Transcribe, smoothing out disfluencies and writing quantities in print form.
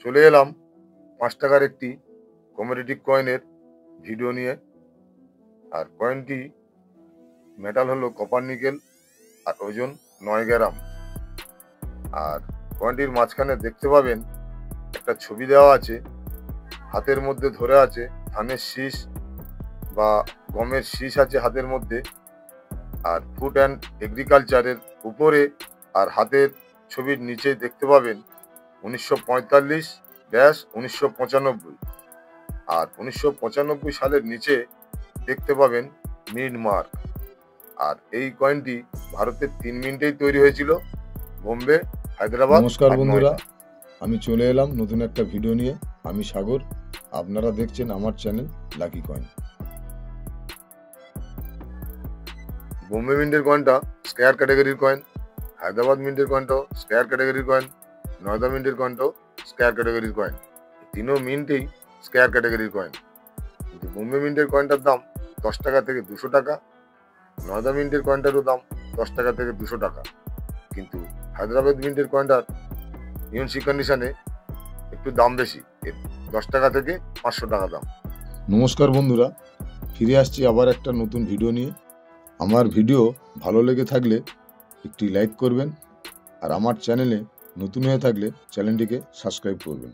চলে এলাম 5 টাকার একটি কমোডিটি কয়েনের ভিডিও নিয়ে। আর কয়েনটি মেটাল হলো কপার নিকেল আর ওজন 9 গ্রাম। আর কয়েনটির মাঝখানে দেখতে পাবেন একটা ছবি দেওয়া আছে, হাতের মধ্যে ধরে আছে ধানের শীষ বা গমের শীষ আছে হাতের মধ্যে। আর ফুড অ্যান্ড এগ্রিকালচারের উপরে আর হাতের ছবির নিচে দেখতে পাবেন 1945-1995। আর 1995 সালের নিচে দেখতে পাবেন মিন্ট মার্ক। আর এই কয়েনটি ভারতের 3 মিনিটেই তৈরি হয়েছিল, বোম্বে, হায়দ্রাবাদ। নমস্কার বন্ধুরা, আমি চলে এলাম নতুন একটা ভিডিও নিয়ে। আমি সাগর, আপনারা দেখছেন আমার চ্যানেল লাকি কয়েন। বোম্বে মিন্টের কয়েনটা স্কয়ার ক্যাটাগরির কয়েন, হায়দ্রাবাদ মিন্টের কয়েনটাও স্কয়ার ক্যাটাগরির কয়েন, নয়দা মিন্টের কয়েনটাও স্কয়ার ক্যাটাগরির কয়েন। তিনও মিন্টেই স্কয়ার ক্যাটাগরির কয়েন। কিন্তু বোম্বে মিন্টের কয়েনটার দাম 10 টাকা থেকে 200 টাকা, নয়দা মিন্টের কয়েনটারও দাম 10 টাকা থেকে 200 টাকা। কিন্তু হায়দ্রাবাদ মিন্টের কয়েনটার ইউএনসি কন্ডিশনে একটু দাম বেশি, 10 টাকা থেকে 500 টাকা দাম। নমস্কার বন্ধুরা, ফিরে আসছি আবার একটা নতুন ভিডিও নিয়ে। আমার ভিডিও ভালো লেগে থাকলে একটি লাইক করবেন, আর আমার চ্যানেলে নতুন হয়ে থাকলে চ্যানেলটিকে সাবস্ক্রাইব করবেন।